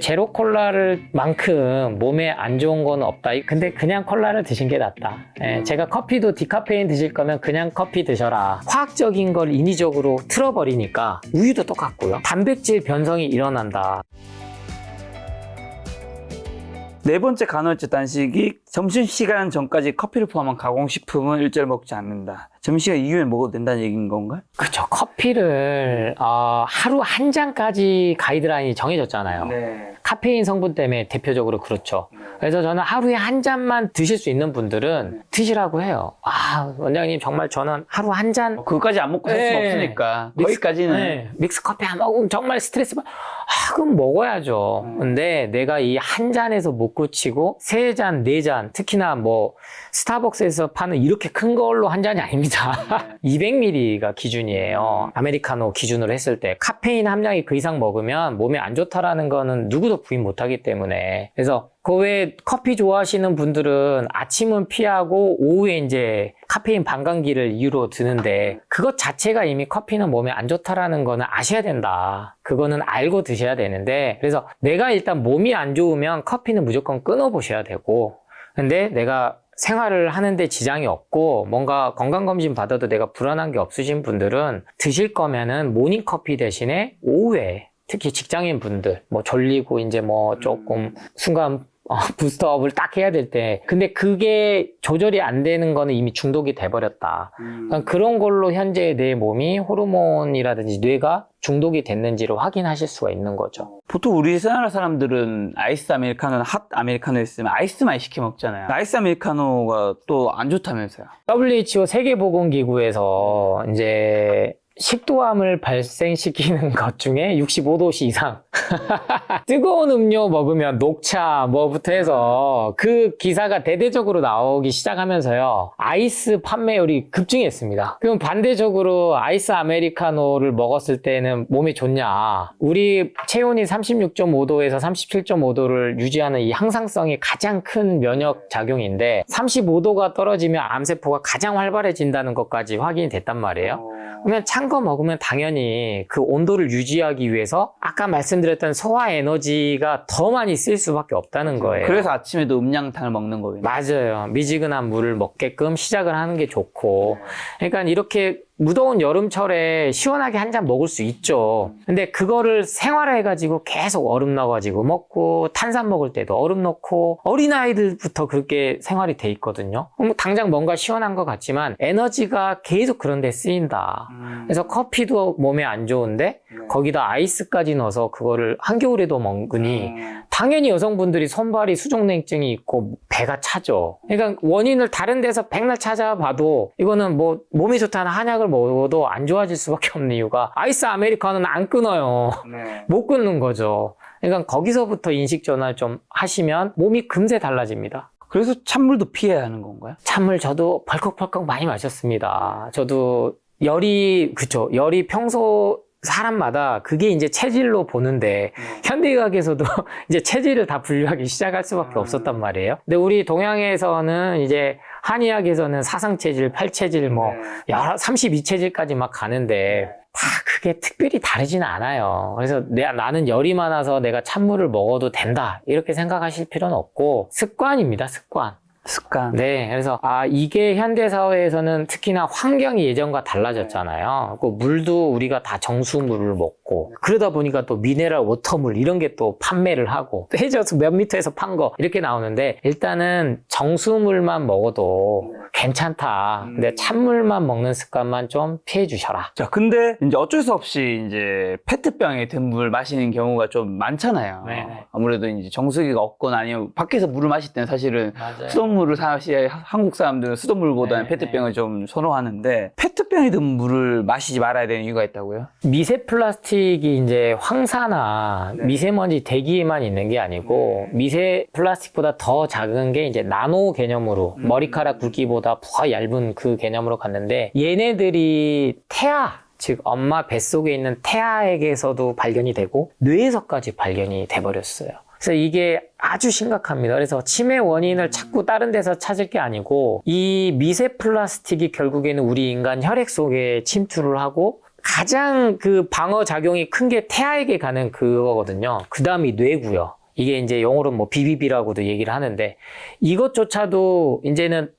제로 콜라를 만큼 몸에 안 좋은 건 없다. 근데 그냥 콜라를 드신 게 낫다. 제가 커피도 디카페인 드실 거면 그냥 커피 드셔라. 화학적인 걸 인위적으로 틀어버리니까 우유도 똑같고요. 단백질 변성이 일어난다. 네 번째 간헐적 단식이 점심시간 전까지 커피를 포함한 가공식품은 일절 먹지 않는다. 점심시간 이후에 먹어도 된다는 얘기인 건가요? 그렇죠. 커피를 하루 한 잔까지 가이드라인이 정해졌잖아요. 네. 카페인 성분 때문에 대표적으로 그렇죠. 그래서 저는 하루에 한 잔만 드실 수 있는 분들은 드시라고 해요. 원장님 정말 저는 하루 한 잔. 그거까지 안 먹고 살 수는 없으니까. 거기까지는. 믹스 커피 안 먹으면 정말 스트레스 그럼 먹어야죠. 근데 내가 이 한 잔에서 못 그치고 세 잔, 네 잔, 특히나 뭐 스타벅스에서 파는 이렇게 큰 걸로 한 잔이 아닙니다. 200ml가 기준이에요. 아메리카노 기준으로 했을 때 카페인 함량이 그 이상 먹으면 몸에 안 좋다라는 거는 누구도 부인 못하기 때문에. 그래서 그 외에 커피 좋아하시는 분들은 아침은 피하고 오후에 이제 카페인 반감기를 이유로 드는데 그것 자체가 이미 커피는 몸에 안 좋다라는 거는 아셔야 된다. 그거는 알고 드셔야 되는데, 그래서 내가 일단 몸이 안 좋으면 커피는 무조건 끊어보셔야 되고, 근데 내가 생활을 하는데 지장이 없고 뭔가 건강검진 받아도 내가 불안한 게 없으신 분들은 드실 거면은 모닝커피 대신에 오후에, 특히 직장인 분들 뭐 졸리고 이제 뭐 조금 순간 부스트업을 딱 해야 될 때, 근데 그게 조절이 안 되는 거는 이미 중독이 돼버렸다. 그러니까 그런 걸로 현재 내 몸이 호르몬이라든지 뇌가 중독이 됐는지를 확인하실 수가 있는 거죠. 보통 우리나라 사람들은 아이스 아메리카노나 핫 아메리카노 있으면 아이스만 시켜 먹잖아요. 아이스 아메리카노가 또 안 좋다면서요. WHO 세계보건기구에서 이제 식도암을 발생시키는 것 중에 65도씨 이상 뜨거운 음료 먹으면 녹차 뭐부터 해서 그 기사가 대대적으로 나오기 시작하면서요, 아이스 판매율이 급증했습니다. 그럼 반대적으로 아이스 아메리카노를 먹었을 때는 몸에 좋냐, 우리 체온이 36.5도에서 37.5도를 유지하는 이 항상성이 가장 큰 면역 작용인데 35도가 떨어지면 암세포가 가장 활발해진다는 것까지 확인이 됐단 말이에요. 그러면 찬 거 먹으면 당연히 그 온도를 유지하기 위해서 아까 말씀드렸던 소화 에너지가 더 많이 쓸 수밖에 없다는 거예요. 그래서 아침에도 음량탕을 먹는 거예요. 맞아요. 미지근한 물을 먹게끔 시작을 하는 게 좋고, 그러니까 이렇게 무더운 여름철에 시원하게 한 잔 먹을 수 있죠. 근데 그거를 생활화해가지고 계속 얼음 넣어가지고 먹고, 탄산 먹을 때도 얼음 넣고, 어린아이들부터 그렇게 생활이 돼 있거든요. 그럼 당장 뭔가 시원한 것 같지만 에너지가 계속 그런 데 쓰인다. 그래서 커피도 몸에 안 좋은데 거기다 아이스까지 넣어서 그거를 한겨울에도 먹으니 당연히 여성분들이 손발이 수족냉증이 있고 배가 차죠. 그러니까 원인을 다른 데서 백날 찾아봐도 이거는 뭐 몸에 좋다는 한약을 먹어도 안 좋아질 수밖에 없는 이유가 아이스 아메리카노는 안 끊어요. 못 끊는 거죠. 그러니까 거기서부터 인식 전환을 좀 하시면 몸이 금세 달라집니다. 그래서 찬물도 피해야 하는 건가요? 찬물 저도 벌컥벌컥 많이 마셨습니다. 저도 열이 평소 사람마다 그게 이제 체질로 보는데 현대의학에서도 이제 체질을 다 분류하기 시작할 수밖에 없었단 말이에요. 근데 우리 동양에서는 이제 한의학에서는 사상체질, 팔체질 뭐 여러 32체질까지 막 가는데 다 그게 특별히 다르지는 않아요. 그래서 나는 열이 많아서 내가 찬물을 먹어도 된다 이렇게 생각하실 필요는 없고, 습관입니다. 습관. 네, 그래서 이게 현대사회에서는 특히나 환경이 예전과 달라졌잖아요. 그 물도 우리가 다 정수물을 먹고, 그러다 보니까 또 미네랄 워터물 이런 게 또 판매를 하고, 해저수 몇 미터에서 판 거 이렇게 나오는데, 일단은 정수물만 먹어도 괜찮다. 근데 찬물만 먹는 습관만 좀 피해 주셔라. 자, 근데 이제 어쩔 수 없이 이제 페트병에 든 물 마시는 경우가 좀 많잖아요. 네네. 아무래도 이제 정수기가 없거나 아니면 밖에서 물을 마실 때는 사실은 맞아요. 수돗물을 사실 한국 사람들은 수돗물보다는 네, 페트병을 좀 선호하는데, 페트병에 든 물을 마시지 말아야 되는 이유가 있다고요? 미세 플라스틱이 이제 황사나 미세먼지 대기에만 있는 게 아니고, 미세 플라스틱보다 더 작은 게 이제 나노 개념으로 머리카락 굵기보다 더 얇은 그 개념으로 갔는데, 얘네들이 태아, 즉 엄마 뱃속에 있는 태아에게서도 발견이 되고 뇌에서까지 발견이 돼버렸어요. 그래서 이게 아주 심각합니다. 그래서 치매 원인을 자꾸 다른 데서 찾을 게 아니고, 이 미세 플라스틱이 결국에는 우리 인간 혈액 속에 침투를 하고 가장 그 방어 작용이 큰 게 태아에게 가는 그거거든요. 그 다음이 뇌고요. 이게 이제 영어로 뭐 BBB라고도 얘기를 하는데 이것조차도 이제는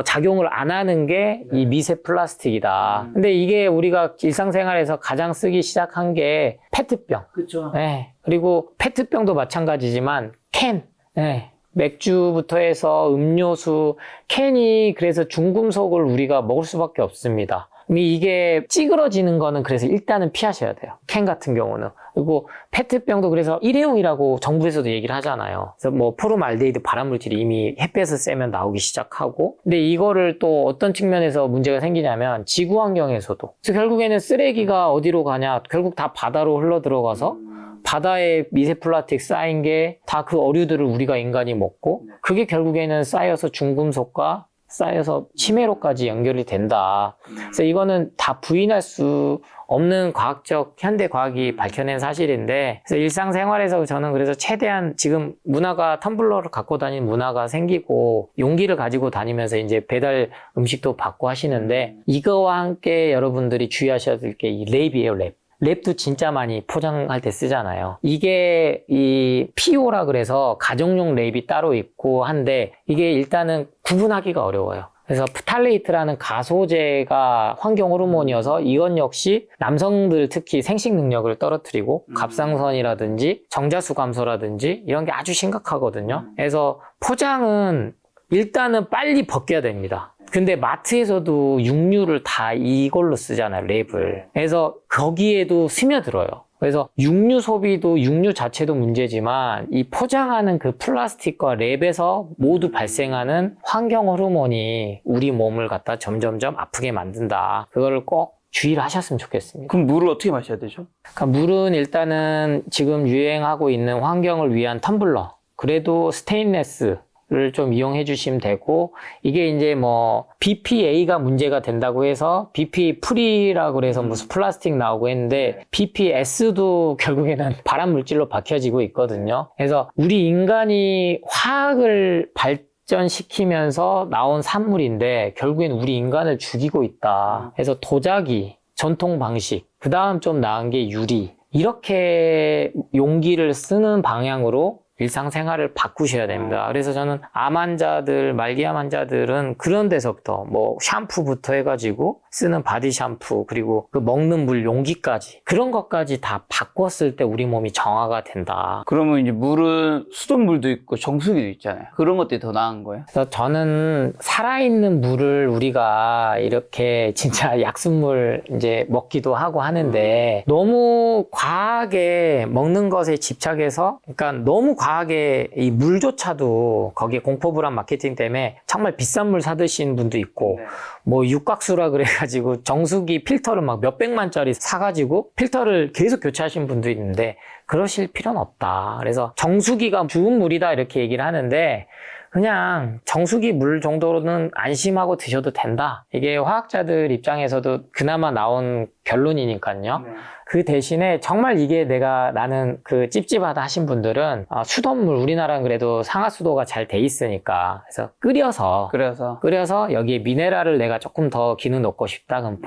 작용을 안 하는 게 이 미세 플라스틱이다. 근데 이게 우리가 일상생활에서 가장 쓰기 시작한 게 페트병. 그렇죠. 네. 그리고 페트병도 마찬가지지만 캔. 네. 맥주부터 해서 음료수, 캔이 그래서 중금속을 우리가 먹을 수밖에 없습니다. 이게 찌그러지는 거는 그래서 일단은 피하셔야 돼요. 캔 같은 경우는. 그리고 페트병도 그래서 일회용이라고 정부에서도 얘기를 하잖아요. 그래서 뭐 포름알데히드 발암물질이 이미 햇볕을 쐬면 나오기 시작하고. 근데 이거를 또 어떤 측면에서 문제가 생기냐면 지구 환경에서도. 그래서 결국에는 쓰레기가 어디로 가냐? 결국 다 바다로 흘러 들어가서 바다에 미세 플라스틱 쌓인 게 다 그 어류들을 우리가 인간이 먹고 그게 결국에는 쌓여서 중금속과 쌓여서 치매로까지 연결이 된다. 그래서 이거는 다 부인할 수 없는 과학적 현대 과학이 밝혀낸 사실인데, 그래서 일상생활에서 저는 그래서 최대한 지금 문화가 텀블러를 갖고 다니는 문화가 생기고 용기를 가지고 다니면서 이제 배달 음식도 받고 하시는데, 이거와 함께 여러분들이 주의하셔야 될 게 이 랩이에요, 랩. 랩도 진짜 많이 포장할 때 쓰잖아요. 이게 이 PO라 그래서 가정용 랩이 따로 있고 한데 이게 일단은 구분하기가 어려워요. 그래서 프탈레이트라는 가소제가 환경 호르몬이어서 이건 역시 남성들 특히 생식 능력을 떨어뜨리고 갑상선이라든지 정자수 감소라든지 이런 게 아주 심각하거든요. 그래서 포장은 일단은 빨리 벗겨야 됩니다. 근데 마트에서도 육류를 다 이걸로 쓰잖아요, 랩을. 그래서 거기에도 스며들어요. 그래서 육류 소비도 육류 자체도 문제지만 이 포장하는 그 플라스틱과 랩에서 모두 발생하는 환경 호르몬이 우리 몸을 갖다 점점점 아프게 만든다. 그거를 꼭 주의를 하셨으면 좋겠습니다. 그럼 물을 어떻게 마셔야 되죠? 그러니까 물은 일단은 지금 유행하고 있는 환경을 위한 텀블러. 그래도 스테인레스 를 좀 이용해 주시면 되고, 이게 이제 뭐 BPA가 문제가 된다고 해서 BP 프리라고 그래서 무슨 플라스틱 나오고 했는데 BPS도 결국에는 발암 물질로 밝혀지고 있거든요. 그래서 우리 인간이 화학을 발전시키면서 나온 산물인데 결국엔 우리 인간을 죽이고 있다. 그래서 도자기, 전통 방식, 그 다음 좀 나은 게 유리, 이렇게 용기를 쓰는 방향으로 일상생활을 바꾸셔야 됩니다. 그래서 저는 암 환자들, 말기암 환자들은 그런 데서부터 뭐 샴푸부터 해가지고 쓰는 바디 샴푸, 그리고 그 먹는 물 용기까지 그런 것까지 다 바꿨을 때 우리 몸이 정화가 된다. 그러면 이제 물은 수돗물도 있고 정수기도 있잖아요. 그런 것들이 더 나은 거예요? 그래서 저는 살아있는 물을 우리가 이렇게 진짜 약수물 이제 먹기도 하고 하는데 너무 과하게 먹는 것에 집착해서, 그러니까 너무 과하게 이 물조차도 거기에 공포불안 마케팅 때문에 정말 비싼 물 사드신 분도 있고, 뭐 육각수라 그래가지고 정수기 필터를 막 몇백만짜리 사가지고 필터를 계속 교체하신 분도 있는데 그러실 필요는 없다. 그래서 정수기가 좋은 물이다 이렇게 얘기를 하는데 그냥 정수기 물 정도로는 안심하고 드셔도 된다. 이게 화학자들 입장에서도 그나마 나온 결론이니까요. 그 대신에 정말 이게 나는 그 찝찝하다 하신 분들은 수돗물, 우리나라는 그래도 상하수도가 잘 돼 있으니까 그래서 끓여서 여기에 미네랄을 내가 조금 더 기능 넣고 싶다. 그럼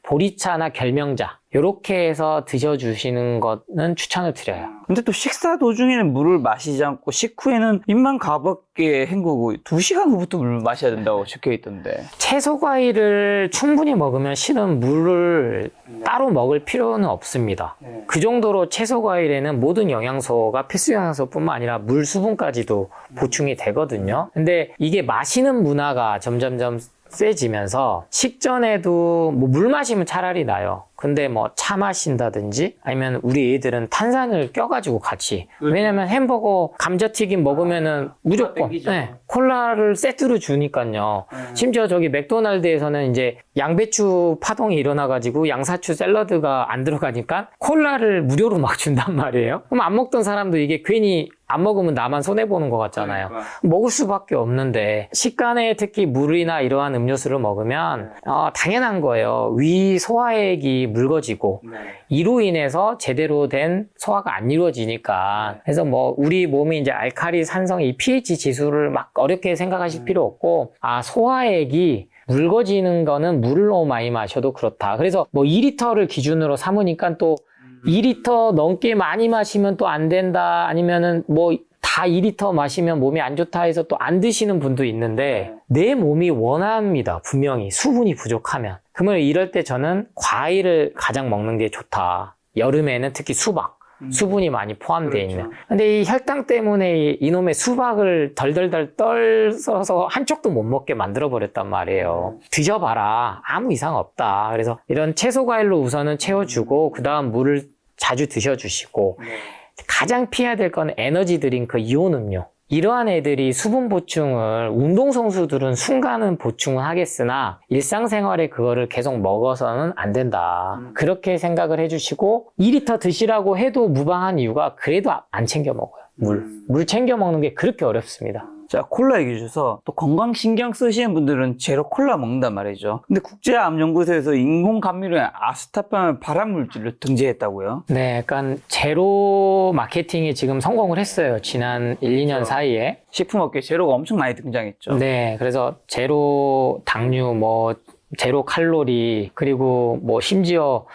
보리차나 결명자 요렇게 해서 드셔주시는 거는 추천을 드려요. 근데 또 식사 도중에는 물을 마시지 않고 식후에는 입만 가볍게 헹구고 2시간 후부터 물을 마셔야 된다고 적혀 있던데. 채소 과일을 충분히 먹으면 실은 물을 따로 먹을 필요는 없습니다. 그 정도로 채소 과일에는 모든 영양소가 필수 영양소뿐만 아니라 물 수분까지도 보충이 되거든요. 근데 이게 마시는 문화가 점점점 세지면서 식전에도 뭐 물 마시면 차라리 나요. 근데 뭐 차 마신다든지 아니면 우리 애들은 탄산을 껴가지고 같이, 왜냐면 햄버거 감자튀김 먹으면은 무조건 콜라를 세트로 주니까요. 심지어 저기 맥도날드에서는 이제 양배추 파동이 일어나가지고 양사추 샐러드가 안 들어가니까 콜라를 무료로 막 준단 말이에요. 그럼 안 먹던 사람도 이게 괜히 안 먹으면 나만 손해보는 것 같잖아요. 먹을 수밖에 없는데 식간에 특히 물이나 이러한 음료수를 먹으면 당연한 거예요. 위 소화액이 묽어지고 이로 인해서 제대로 된 소화가 안 이루어지니까. 그래서 뭐 우리 몸이 이제 알칼리 산성 이 pH 지수를 막 어렵게 생각하실 필요 없고 소화액이 묽어지는 거는 물을 너무 많이 마셔도 그렇다. 그래서 뭐 2리터를 기준으로 삼으니까 또 2리터 넘게 많이 마시면 또 안 된다. 아니면은 뭐 다 2리터 마시면 몸이 안 좋다 해서 또 안 드시는 분도 있는데 내 몸이 원합니다. 분명히 수분이 부족하면. 그러면 이럴 때 저는 과일을 가장 먹는 게 좋다. 여름에는 특히 수박. 수분이 많이 포함되어 그렇죠. 있는. 근데 이 혈당 때문에 이놈의 수박을 덜덜덜 떨어서 한쪽도 못 먹게 만들어버렸단 말이에요. 드셔봐라. 아무 이상 없다. 그래서 이런 채소 과일로 우선은 채워주고, 그 다음 물을 자주 드셔주시고, 가장 피해야 될 건 에너지 드링크, 이온 음료. 이러한 애들이 수분 보충을 운동선수들은 순간은 보충을 하겠으나 일상생활에 그거를 계속 먹어서는 안 된다. 그렇게 생각을 해주시고 2리터 드시라고 해도 무방한 이유가 그래도 안 챙겨 먹어요. 물 챙겨 먹는 게 그렇게 어렵습니다. 자, 콜라 얘기해 주셔서 또 건강 신경 쓰시는 분들은 제로 콜라 먹는단 말이죠. 근데 국제암연구소에서 인공 감미료인 아스타팜을 발암 물질로 등재했다고요? 네, 약간 제로 마케팅이 지금 성공을 했어요. 지난 1, 2년 사이에. 식품업계 제로가 엄청 많이 등장했죠. 네, 그래서 제로 당류, 뭐 제로 칼로리, 그리고 뭐 심지어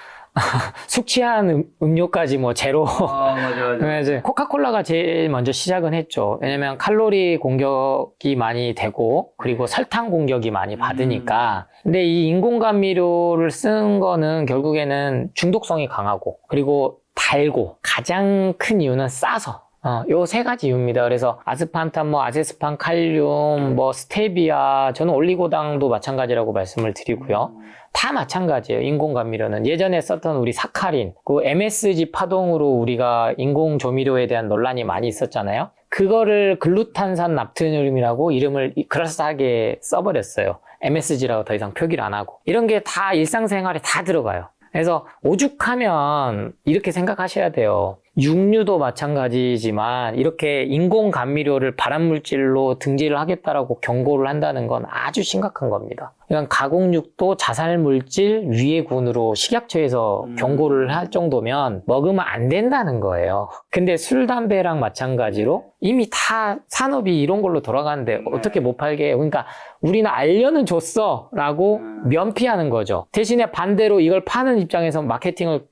숙취한 음료까지 뭐 제로. 맞아. 이제 코카콜라가 제일 먼저 시작은 했죠. 왜냐면 칼로리 공격이 많이 되고 그리고 설탕 공격이 많이 받으니까. 근데 이 인공감미료를 쓴 거는 결국에는 중독성이 강하고 그리고 달고 가장 큰 이유는 싸서. 요 세 가지 이유입니다. 그래서 아스판탐, 뭐 아세스판, 칼륨, 뭐 스테비아, 저는 올리고당도 마찬가지라고 말씀을 드리고요. 다 마찬가지예요. 인공감미료는 예전에 썼던 우리 사카린, 그 MSG 파동으로 우리가 인공조미료에 대한 논란이 많이 있었잖아요. 그거를 글루탄산 납트륨이라고 이름을 그럴싸하게 써버렸어요. MSG라고 더 이상 표기를 안 하고. 이런 게 다 일상생활에 다 들어가요. 그래서 오죽하면 이렇게 생각하셔야 돼요. 육류도 마찬가지지만 이렇게 인공감미료를 발암물질로 등재를 하겠다라고 경고를 한다는 건 아주 심각한 겁니다. 그러니까 가공육도 자살물질 위해군으로 식약처에서 경고를 할 정도면 먹으면 안 된다는 거예요. 근데 술, 담배랑 마찬가지로 이미 다 산업이 이런 걸로 돌아가는데 어떻게 못 팔게 해요? 그러니까 우리는 알려는 줬어 라고 면피하는 거죠. 대신에 반대로 이걸 파는 입장에서 마케팅을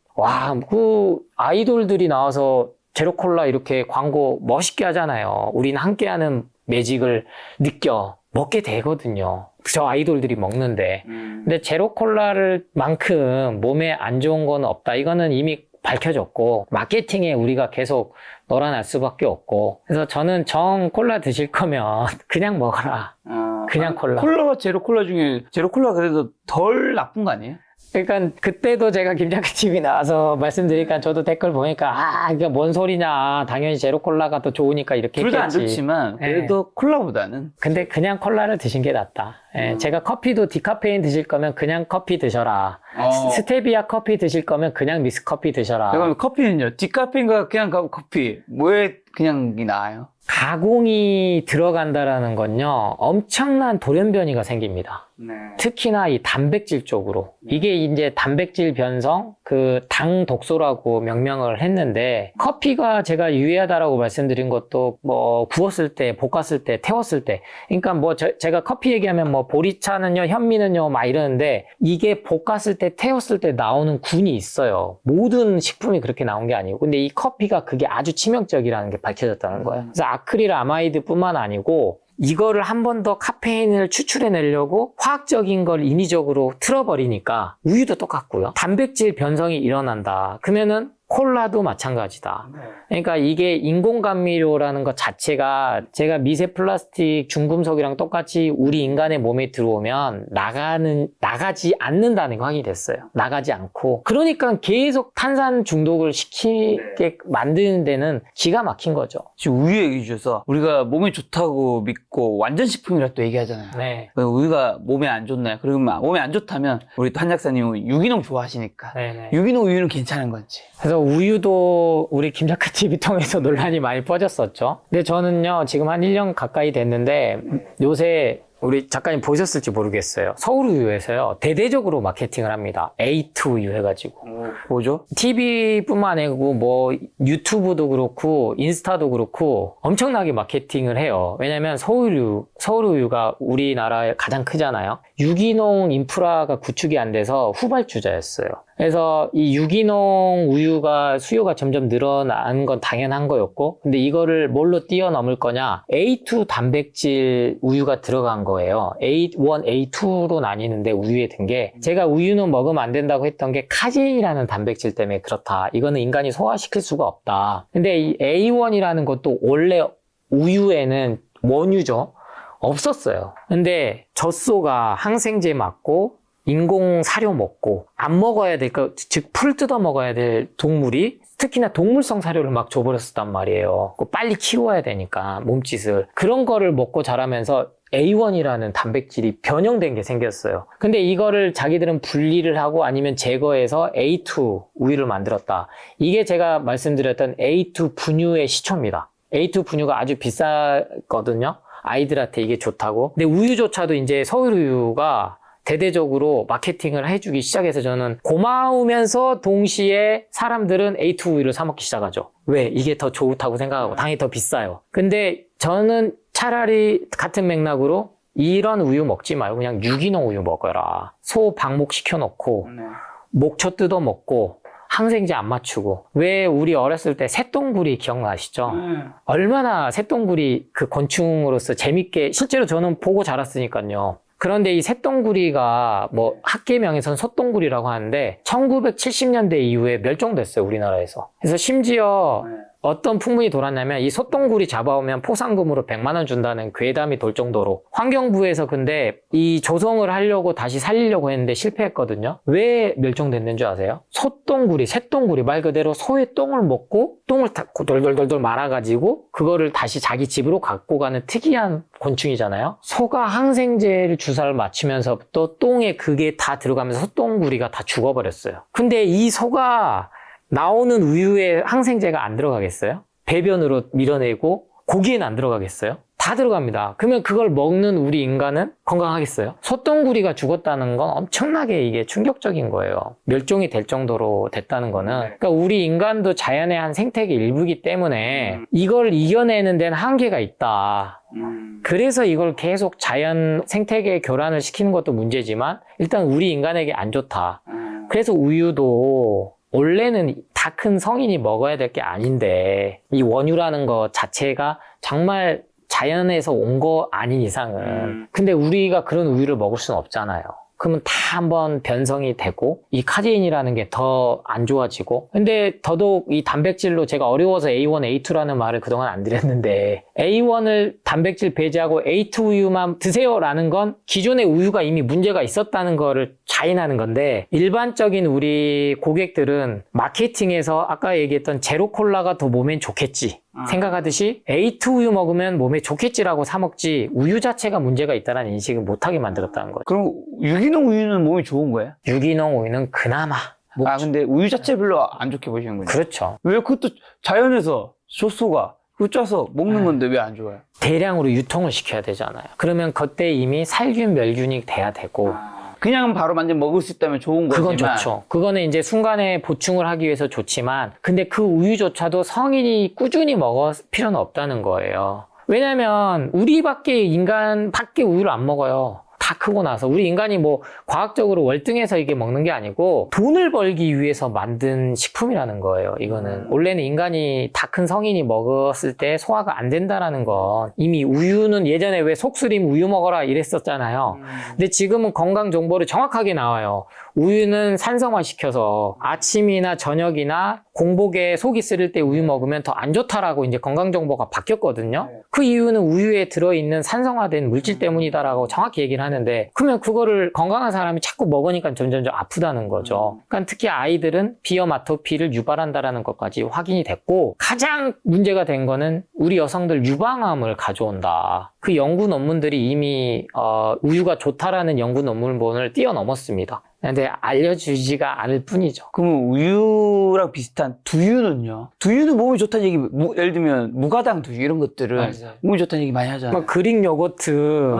그 아이돌들이 나와서 제로콜라 이렇게 광고 멋있게 하잖아요. 우리는 함께하는 매직을 느껴 먹게 되거든요. 저 아이돌들이 먹는데. 근데 제로콜라를 만큼 몸에 안 좋은 건 없다. 이거는 이미 밝혀졌고 마케팅에 우리가 계속 놀아날 수밖에 없고. 그래서 저는 정 콜라 드실 거면 그냥 먹어라. 그냥 콜라. 콜라와 제로 콜라 중에 제로 콜라 그래도 덜 나쁜 거 아니에요? 그러니까 그때도 제가 김장갓집이 나와서 말씀드리니까 저도 댓글 보니까 이게 뭔 소리냐, 당연히 제로콜라가 더 좋으니까 이렇게 둘 다 안 했겠지. 좋지만 그래도 콜라보다는. 근데 그냥 콜라를 드신 게 낫다. 제가 커피도 디카페인 드실 거면 그냥 커피 드셔라. 스테비아 커피 드실 거면 그냥 믹스커피 드셔라. 그럼 커피는요? 디카페인과 그냥 커피 왜 그냥이 나아요? 가공이 들어간다라는 건요, 엄청난 돌연변이가 생깁니다. 특히나 이 단백질 쪽으로. 이게 이제 단백질 변성, 그 당 독소라고 명명을 했는데, 커피가 제가 유해하다라고 말씀드린 것도 뭐 구웠을 때, 볶았을 때, 태웠을 때. 그러니까 뭐 제가 커피 얘기하면 뭐 보리차는요, 현미는요, 막 이러는데, 이게 볶았을 때, 태웠을 때 나오는 균이 있어요. 모든 식품이 그렇게 나온 게 아니고. 근데 이 커피가 그게 아주 치명적이라는 게 밝혀졌다는 거예요. 그래서 아크릴 아마이드뿐만 아니고, 이거를 한 번 더 카페인을 추출해내려고 화학적인 걸 인위적으로 틀어버리니까 우유도 똑같고요. 단백질 변성이 일어난다. 그러면은 콜라도 마찬가지다. 그러니까 이게 인공감미료라는 것 자체가 제가 미세 플라스틱 중금속이랑 똑같이 우리 인간의 몸에 들어오면 나가지 않는다는 게 확인이 됐어요. 나가지 않고. 그러니까 계속 탄산 중독을 시키게 만드는 데는 기가 막힌 거죠. 지금 우유 얘기 주셔서 우리가 몸에 좋다고 믿고 완전 식품이라 또 얘기하잖아요. 네. 우유가 몸에 안 좋나요? 그러면 몸에 안 좋다면 우리 또 한 작가님은 유기농 좋아하시니까 네네. 유기농 우유는 괜찮은 건지. 그래서 우유도 우리 김작가 TV 통해서 논란이 많이 퍼졌었죠. 근데 저는요, 지금 한 1년 가까이 됐는데 요새 우리 작가님 보셨을지 모르겠어요. 서울우유에서요, 대대적으로 마케팅을 합니다. A2 우유 해가지고. 뭐죠? TV뿐만 아니고 뭐 유튜브도 그렇고 인스타도 그렇고 엄청나게 마케팅을 해요. 왜냐면 서울우유가 우리나라에 가장 크잖아요. 유기농 인프라가 구축이 안 돼서 후발주자였어요. 그래서 이 유기농 우유가 수요가 점점 늘어난 건 당연한 거였고, 근데 이거를 뭘로 뛰어넘을 거냐? A2 단백질 우유가 들어간 거예요. A1, A2로 나뉘는데 우유에 든 게, 제가 우유는 먹으면 안 된다고 했던 게 카제인이라는 단백질 때문에 그렇다. 이거는 인간이 소화시킬 수가 없다. 근데 이 A1이라는 것도 원래 우유에는 원유죠. 없었어요. 근데 젖소가 항생제 맞고 인공 사료 먹고 안 먹어야 될 거, 즉 풀 뜯어 먹어야 될 동물이 특히나 동물성 사료를 막 줘버렸었단 말이에요. 빨리 키워야 되니까 몸짓을. 그런 거를 먹고 자라면서 A1이라는 단백질이 변형된 게 생겼어요. 근데 이거를 자기들은 분리를 하고 아니면 제거해서 A2 우유를 만들었다. 이게 제가 말씀드렸던 A2 분유의 시초입니다. A2 분유가 아주 비싸거든요. 아이들한테 이게 좋다고. 근데 우유조차도 이제 서울우유가 대대적으로 마케팅을 해주기 시작해서 저는 고마우면서 동시에 사람들은 A2 우유를 사 먹기 시작하죠. 왜? 이게 더 좋다고 생각하고 당연히 더 비싸요. 근데 저는 차라리 같은 맥락으로 이런 우유 먹지 말고 그냥 유기농 우유 먹어라. 소 방목 시켜놓고 목초 뜯어 먹고 항생제 안 맞추고. 왜 우리 어렸을 때 새똥구리 기억나시죠? 얼마나 새똥구리 그 곤충으로서 재밌게, 실제로 저는 보고 자랐으니까요. 그런데 이 새똥구리가 뭐 학계명에선 솥똥구리라고 하는데 1970년대 이후에 멸종됐어요, 우리나라에서. 그래서 심지어 어떤 풍문이 돌았냐면 이 솥똥구리 잡아오면 포상금으로 100만 원 준다는 괴담이 돌 정도로. 환경부에서 근데 이 조성을 하려고 다시 살리려고 했는데 실패했거든요. 왜 멸종됐는 줄 아세요? 솥똥구리, 새똥구리, 말 그대로 소의 똥을 먹고 똥을 다 돌돌돌돌 말아가지고 그거를 다시 자기 집으로 갖고 가는 특이한 곤충이잖아요. 소가 항생제를 주사를 맞추면서부터 똥에 그게 다 들어가면서 솥똥구리가 다 죽어버렸어요. 근데 이 소가 나오는 우유에 항생제가 안 들어가겠어요? 배변으로 밀어내고 고기에는 안 들어가겠어요? 다 들어갑니다. 그러면 그걸 먹는 우리 인간은 건강하겠어요? 솥똥구리가 죽었다는 건 엄청나게 이게 충격적인 거예요. 멸종이 될 정도로 됐다는 거는. 그러니까 우리 인간도 자연의 한 생태계 일부이기 때문에 이걸 이겨내는 데는 한계가 있다. 그래서 이걸 계속 자연 생태계 교란을 시키는 것도 문제지만 일단 우리 인간에게 안 좋다. 그래서 우유도 원래는 다 큰 성인이 먹어야 될 게 아닌데 이 원유라는 것 자체가 정말 자연에서 온 거 아닌 이상은 근데 우리가 그런 우유를 먹을 수는 없잖아요. 그러면 다 한번 변성이 되고 이 카제인이라는 게 더 안 좋아지고. 근데 더더욱 이 단백질로 제가 어려워서 A1, A2라는 말을 그동안 안 드렸는데 A1을 단백질 배제하고 A2 우유만 드세요라는 건 기존의 우유가 이미 문제가 있었다는 거를 자인하는 건데, 일반적인 우리 고객들은 마케팅에서 아까 얘기했던 제로 콜라가 더 몸엔 좋겠지 생각하듯이 A2 우유 먹으면 몸에 좋겠지라고 사 먹지 우유 자체가 문제가 있다는 인식을 못하게 만들었다는 거죠. 그럼 유기농 우유는 몸에 좋은 거예요? 유기농 우유는 그나마 근데 우유 자체 별로 안 좋게 보시는군요. 그렇죠. 왜 그것도 자연에서 젖소가 그거 짜서 먹는 건데 왜 안 좋아요? 대량으로 유통을 시켜야 되잖아요. 그러면 그때 이미 살균 멸균이 돼야 되고 그냥 바로 완전 먹을 수 있다면 좋은 거지만 그건 좋죠. 그거는 이제 순간에 보충을 하기 위해서 좋지만 근데 그 우유조차도 성인이 꾸준히 먹을 필요는 없다는 거예요. 왜냐면 우리밖에 인간 밖에 우유를 안 먹어요. 다 크고 나서. 우리 인간이 뭐 과학적으로 월등해서 이게 먹는 게 아니고 돈을 벌기 위해서 만든 식품이라는 거예요. 이거는 원래는 인간이 다 큰 성인이 먹었을 때 소화가 안 된다라는 건 이미 우유는 예전에 왜 속쓰림 우유 먹어라 이랬었잖아요. 근데 지금은 건강 정보를 정확하게 나와요. 우유는 산성화 시켜서 아침이나 저녁이나 공복에 속이 쓰릴 때 우유 먹으면 더 안 좋다라고 이제 건강 정보가 바뀌었거든요. 그 이유는 우유에 들어있는 산성화된 물질 때문이다라고 정확히 얘기를 하는데, 그러면 그거를 건강한 사람이 자꾸 먹으니까 점점점 아프다는 거죠. 그러니까 특히 아이들은 비염아토피를 유발한다라는 것까지 확인이 됐고, 가장 문제가 된 거는 우리 여성들 유방암을 가져온다. 그 연구 논문들이 이미 우유가 좋다라는 연구 논문을 뛰어넘었습니다. 근데 알려주지가 않을 뿐이죠. 그러면 우유랑 비슷한 두유는요? 두유는 몸에 좋다는 얘기, 예를 들면 무가당 두유 이런 것들은 맞아요. 몸에 좋다는 얘기 많이 하잖아요. 뭐 그릭 요거트,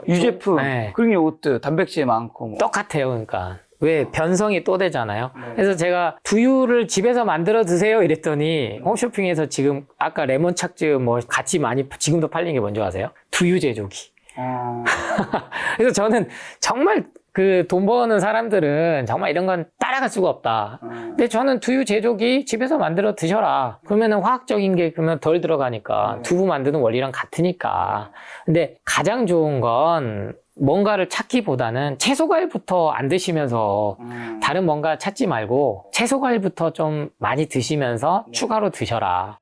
유제품, 네. 그릭 요거트, 단백질 많고 뭐. 똑같아요. 그러니까 왜 변성이 또 되잖아요. 그래서 제가 두유를 집에서 만들어 드세요 이랬더니 홈쇼핑에서 지금 아까 레몬 착즙 뭐 같이 많이 지금도 팔리는 게 뭔지 아세요? 두유 제조기. 그래서 저는 정말 그 돈 버는 사람들은 정말 이런 건 따라갈 수가 없다. 근데 저는 두유 제조기 집에서 만들어 드셔라. 그러면은 화학적인 게 그러면 덜 들어가니까 두부 만드는 원리랑 같으니까. 근데 가장 좋은 건 뭔가를 찾기보다는 채소과일부터 안 드시면서 다른 뭔가 찾지 말고 채소과일부터 좀 많이 드시면서 추가로 드셔라.